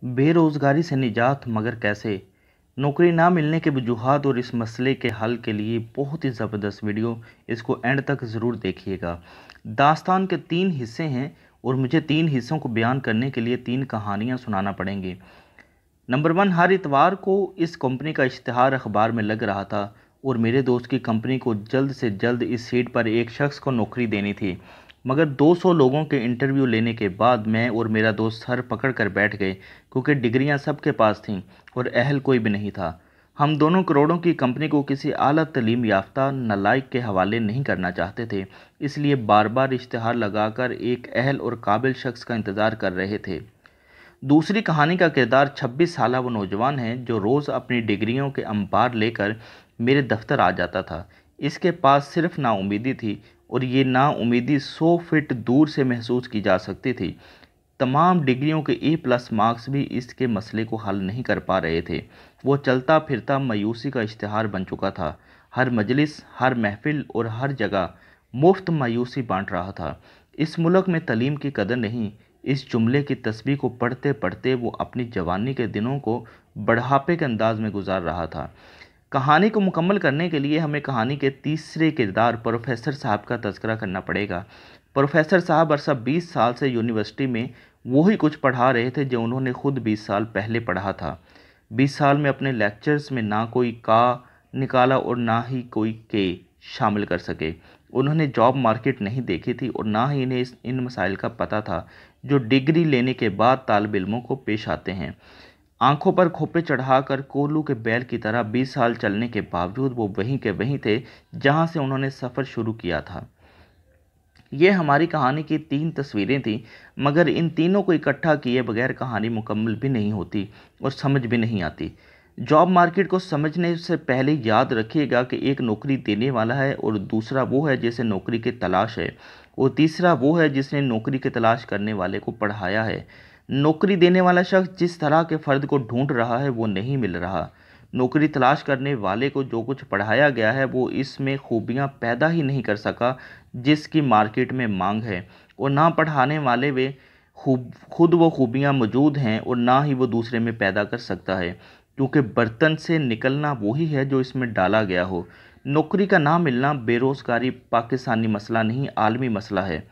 बेरोज़गारी से निजात मगर कैसे? नौकरी ना मिलने के वजूहात और इस मसले के हल के लिए बहुत ही ज़बरदस्त वीडियो, इसको एंड तक ज़रूर देखिएगा। दास्तान के 3 हिस्से हैं और मुझे 3 हिस्सों को बयान करने के लिए 3 कहानियाँ सुनाना पड़ेंगी। नंबर 1, हर इतवार को इस कंपनी का इश्तिहार अखबार में लग रहा था और मेरे दोस्त की कंपनी को जल्द से जल्द इस सीट पर एक शख्स को नौकरी देनी थी। मगर 200 लोगों के इंटरव्यू लेने के बाद मैं और मेरा दोस्त सर पकड़ कर बैठ गए, क्योंकि डिग्रियां सबके पास थीं और अहल कोई भी नहीं था। हम दोनों करोड़ों की कंपनी को किसी आला तलीम याफ्ता नालायक के हवाले नहीं करना चाहते थे, इसलिए बार बार इश्तिहार लगाकर एक अहल और काबिल शख्स का इंतज़ार कर रहे थे। दूसरी कहानी का किरदार 26 साला वो नौजवान है जो रोज़ अपनी डिग्रियों के अंबार लेकर मेरे दफ्तर आ जाता था। इसके पास सिर्फ नाउमीदी थी और ये नाउमीदी 100 फीट दूर से महसूस की जा सकती थी। तमाम डिग्रियों के A+ मार्क्स भी इसके मसले को हल नहीं कर पा रहे थे। वो चलता फिरता मायूसी का इश्तिहार बन चुका था। हर मजलिस, हर महफिल और हर जगह मुफ्त मायूसी बांट रहा था। इस मुल्क में तालीम की कदर नहीं, इस जुमले की तस्बीह को पढ़ते पढ़ते वो अपनी जवानी के दिनों को बढ़ापे के अंदाज में गुजार रहा था। कहानी को मुकम्मल करने के लिए हमें कहानी के तीसरे किरदार प्रोफेसर साहब का तज़किरा करना पड़ेगा। प्रोफेसर साहब अरसा 20 साल से यूनिवर्सिटी में वही कुछ पढ़ा रहे थे जो उन्होंने खुद 20 साल पहले पढ़ा था। 20 साल में अपने लेक्चर्स में ना कोई का निकाला और ना ही कोई के शामिल कर सके। उन्होंने जॉब मार्केट नहीं देखी थी और ना ही इन्हें इन मसाइल का पता था जो डिग्री लेने के बाद तालिब इल्मों को पेश आते हैं। आंखों पर खोपे चढ़ाकर कोल्हू के बैल की तरह 20 साल चलने के बावजूद वो वहीं के वहीं थे जहां से उन्होंने सफ़र शुरू किया था। ये हमारी कहानी की 3 तस्वीरें थीं, मगर इन तीनों को इकट्ठा किए बगैर कहानी मुकम्मल भी नहीं होती और समझ भी नहीं आती। जॉब मार्केट को समझने से पहले याद रखिएगा कि एक नौकरी देने वाला है और दूसरा वो है जिसे नौकरी की तलाश है और तीसरा वो है जिसने नौकरी की तलाश करने वाले को पढ़ाया है। नौकरी देने वाला शख्स जिस तरह के फ़र्द को ढूंढ रहा है वो नहीं मिल रहा। नौकरी तलाश करने वाले को जो कुछ पढ़ाया गया है वो इसमें खूबियाँ पैदा ही नहीं कर सका जिसकी मार्केट में मांग है, और ना पढ़ाने वाले वे खुद वो खूबियाँ मौजूद हैं और ना ही वो दूसरे में पैदा कर सकता है, क्योंकि बर्तन से निकलना वही है जो इसमें डाला गया हो। नौकरी का ना मिलना बेरोज़गारी पाकिस्तानी मसला नहीं, आलमी मसला है।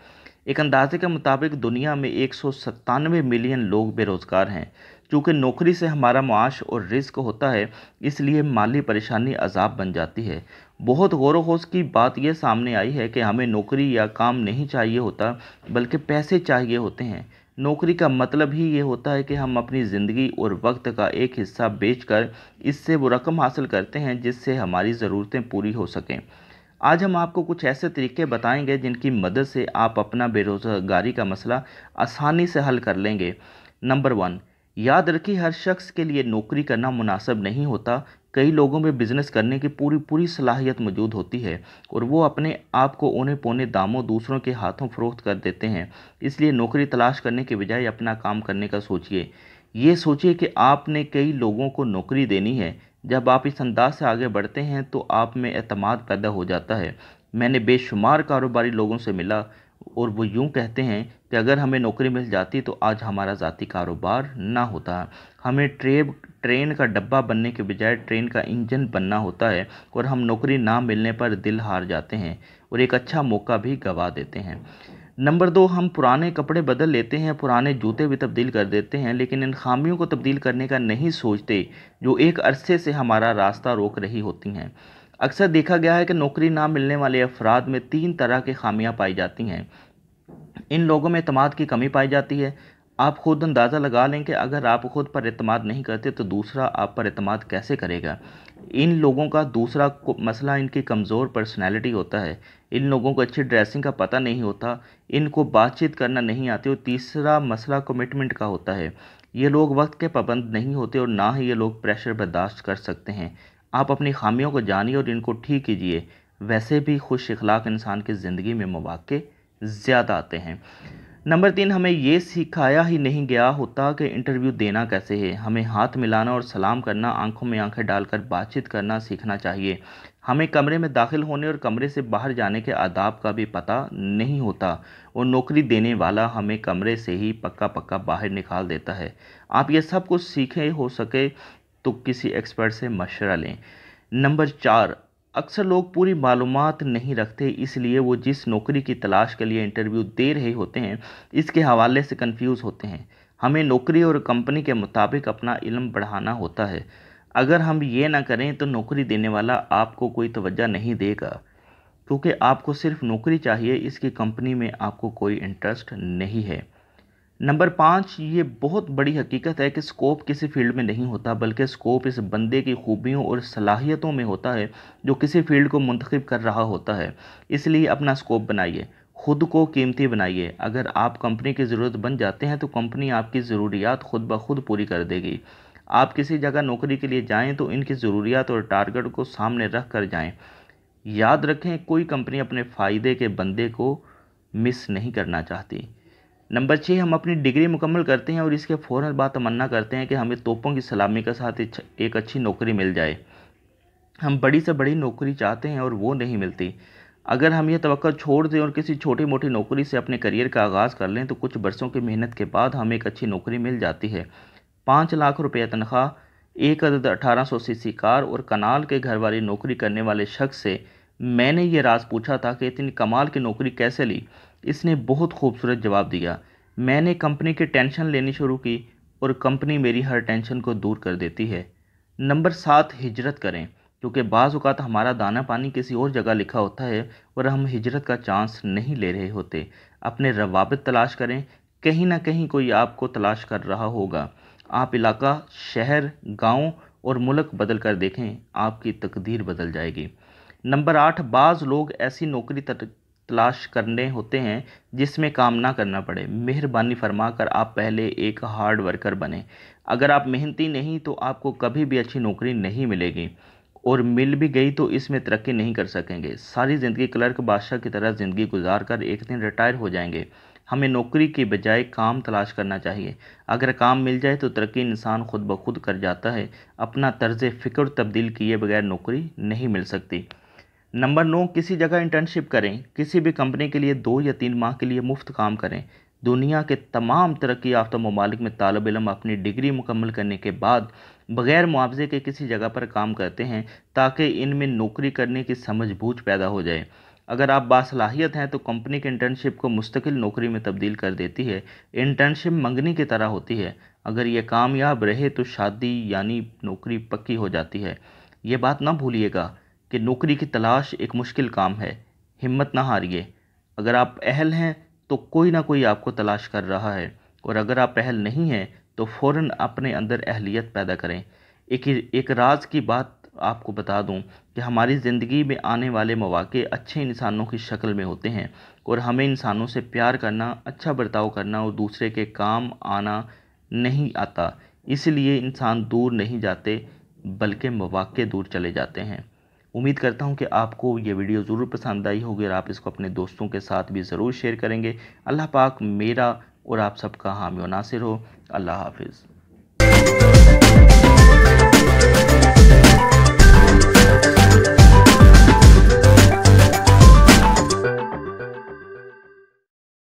एक अंदाजे के मुताबिक दुनिया में 197 मिलियन लोग बेरोज़गार हैं। चूँकि नौकरी से हमारा मुआश और रिज़्क होता है, इसलिए माली परेशानी अज़ाब बन जाती है। बहुत गौर व ख़ौस की बात यह सामने आई है कि हमें नौकरी या काम नहीं चाहिए होता, बल्कि पैसे चाहिए होते हैं। नौकरी का मतलब ही ये होता है कि हम अपनी ज़िंदगी और वक्त का एक हिस्सा बेचकर इससे वो रकम हासिल करते हैं जिससे हमारी ज़रूरतें पूरी हो सकें। आज हम आपको कुछ ऐसे तरीके बताएंगे जिनकी मदद से आप अपना बेरोज़गारी का मसला आसानी से हल कर लेंगे। नंबर 1, याद रखिए हर शख्स के लिए नौकरी करना मुनासिब नहीं होता। कई लोगों में बिजनेस करने की पूरी पूरी सलाहियत मौजूद होती है और वो अपने आप को औने पौने दामों दूसरों के हाथों फरोख्त कर देते हैं। इसलिए नौकरी तलाश करने के बजाय अपना काम करने का सोचिए। ये सोचिए कि आपने कई लोगों को नौकरी देनी है। जब आप इस अंदाज से आगे बढ़ते हैं तो आप में एतमाद पैदा हो जाता है। मैंने बेशुमार कारोबारी लोगों से मिला और वो यूं कहते हैं कि अगर हमें नौकरी मिल जाती तो आज हमारा ज़ाती कारोबार ना होता। हमें ट्रेन का डब्बा बनने के बजाय ट्रेन का इंजन बनना होता है और हम नौकरी ना मिलने पर दिल हार जाते हैं और एक अच्छा मौका भी गंवा देते हैं। नंबर 2, हम पुराने कपड़े बदल लेते हैं, पुराने जूते भी तब्दील कर देते हैं, लेकिन इन खामियों को तब्दील करने का नहीं सोचते जो एक अरसे से हमारा रास्ता रोक रही होती हैं। अक्सर देखा गया है कि नौकरी ना मिलने वाले अफराद में 3 तरह की खामियां पाई जाती हैं। इन लोगों में एतमाद की कमी पाई जाती है। आप खुद अंदाज़ा लगा लें कि अगर आप खुद पर एतमाद नहीं करते तो दूसरा आप पर एतमाद कैसे करेगा। इन लोगों का दूसरा मसला इनकी कमज़ोर पर्सनैलिटी होता है। इन लोगों को अच्छी ड्रेसिंग का पता नहीं होता, इनको बातचीत करना नहीं आती, और तीसरा मसला कमिटमेंट का होता है। ये लोग वक्त के पाबंद नहीं होते और ना ही ये लोग प्रेशर बर्दाश्त कर सकते हैं। आप अपनी खामियों को जानिए और इनको ठीक कीजिए। वैसे भी खुश इखलाक इंसान की ज़िंदगी में मौके ज़्यादा आते हैं। नंबर 3, हमें ये सिखाया ही नहीं गया होता कि इंटरव्यू देना कैसे है। हमें हाथ मिलाना और सलाम करना, आंखों में आंखें डालकर बातचीत करना सीखना चाहिए। हमें कमरे में दाखिल होने और कमरे से बाहर जाने के आदाब का भी पता नहीं होता और नौकरी देने वाला हमें कमरे से ही पक्का पक्का बाहर निकाल देता है। आप ये सब कुछ सीखे हो सके तो किसी एक्सपर्ट से मशवरा लें। नंबर 4, अक्सर लोग पूरी मालूमात नहीं रखते, इसलिए वो जिस नौकरी की तलाश के लिए इंटरव्यू दे रहे होते हैं इसके हवाले से कंफ्यूज होते हैं। हमें नौकरी और कंपनी के मुताबिक अपना इल्म बढ़ाना होता है। अगर हम ये ना करें तो नौकरी देने वाला आपको कोई तवज्जो नहीं देगा, क्योंकि आपको सिर्फ नौकरी चाहिए, इसकी कंपनी में आपको कोई इंटरेस्ट नहीं है। नंबर 5, ये बहुत बड़ी हकीकत है कि स्कोप किसी फील्ड में नहीं होता, बल्कि स्कोप इस बंदे की खूबियों और सलाहियतों में होता है जो किसी फील्ड को मुंतखब कर रहा होता है। इसलिए अपना स्कोप बनाइए, खुद को कीमती बनाइए। अगर आप कंपनी की ज़रूरत बन जाते हैं तो कंपनी आपकी ज़रूरियात खुद ब खुद पूरी कर देगी। आप किसी जगह नौकरी के लिए जाएं तो इनकी ज़रूरियात और टारगेट को सामने रख कर जाएं। याद रखें, कोई कंपनी अपने फ़ायदे के बंदे को मिस नहीं करना चाहती। नंबर 6, हम अपनी डिग्री मुकम्मल करते हैं और इसके फ़ौरन बाद तमन्ना करते हैं कि हमें तोपों की सलामी के साथ एक अच्छी नौकरी मिल जाए। हम बड़ी से बड़ी नौकरी चाहते हैं और वो नहीं मिलती। अगर हम ये तवक्को छोड़ दें और किसी छोटी मोटी नौकरी से अपने करियर का आगाज़ कर लें तो कुछ बरसों की मेहनत के बाद हमें एक अच्छी नौकरी मिल जाती है। 5 लाख रुपये तनख्वाह, एक अदद 1800 सीसी कार और कनाल के घर वाली नौकरी करने वाले शख्स से मैंने ये राज पूछा था कि इतनी कमाल की नौकरी कैसे ली। इसने बहुत खूबसूरत जवाब दिया, मैंने कंपनी की टेंशन लेनी शुरू की और कंपनी मेरी हर टेंशन को दूर कर देती है। नंबर 7, हिजरत करें, क्योंकि बाज़ औक़ात हमारा दाना पानी किसी और जगह लिखा होता है और हम हिजरत का चांस नहीं ले रहे होते। अपने रवाबित तलाश करें, कहीं ना कहीं कोई आपको तलाश कर रहा होगा। आप इलाका, शहर, गांव और मुल्क बदल कर देखें, आपकी तकदीर बदल जाएगी। नंबर 8, बाज़ लोग ऐसी नौकरी तलाश करने होते हैं जिसमें काम ना करना पड़े। मेहरबानी फरमा कर आप पहले एक हार्ड वर्कर बने। अगर आप मेहनती नहीं तो आपको कभी भी अच्छी नौकरी नहीं मिलेगी और मिल भी गई तो इसमें तरक्की नहीं कर सकेंगे। सारी ज़िंदगी क्लर्क बादशाह की तरह ज़िंदगी गुजार कर एक दिन रिटायर हो जाएंगे। हमें नौकरी की बजाय काम तलाश करना चाहिए। अगर काम मिल जाए तो तरक्की इंसान खुद ब खुद कर जाता है। अपना तर्ज फ़िक्र तब्दील किए बगैर नौकरी नहीं मिल सकती। नंबर 9, किसी जगह इंटर्नशिप करें। किसी भी कंपनी के लिए 2 या 3 माह के लिए मुफ्त काम करें। दुनिया के तमाम तरक्की याफ्ता ममालिक में तालिब इल्म अपनी डिग्री मुकम्मल करने के बाद बग़ैर मुआवजे के किसी जगह पर काम करते हैं ताकि इनमें नौकरी करने की समझ बूझ पैदा हो जाए। अगर आप बासलाहियत हैं तो कंपनी की इंटर्नशिप को मुस्तकिल नौकरी में तब्दील कर देती है। इंटर्नशिप मंगनी की तरह होती है, अगर यह कामयाब रहे तो शादी यानी नौकरी पक्की हो जाती है। ये बात ना भूलिएगा कि नौकरी की तलाश एक मुश्किल काम है। हिम्मत ना हारिए। अगर आप अहल हैं तो कोई ना कोई आपको तलाश कर रहा है, और अगर आप अहल नहीं हैं तो फ़ौरन अपने अंदर अहलियत पैदा करें। एक राज की बात आपको बता दूं कि हमारी ज़िंदगी में आने वाले मौके अच्छे इंसानों की शक्ल में होते हैं और हमें इंसानों से प्यार करना, अच्छा बर्ताव करना और दूसरे के काम आना नहीं आता। इसलिए इंसान दूर नहीं जाते बल्कि मौके दूर चले जाते हैं। उम्मीद करता हूं कि आपको ये वीडियो ज़रूर पसंद आई होगी और आप इसको अपने दोस्तों के साथ भी ज़रूर शेयर करेंगे। अल्लाह पाक मेरा और आप सबका हामी व नासिर हो। अल्लाह हाफिज़।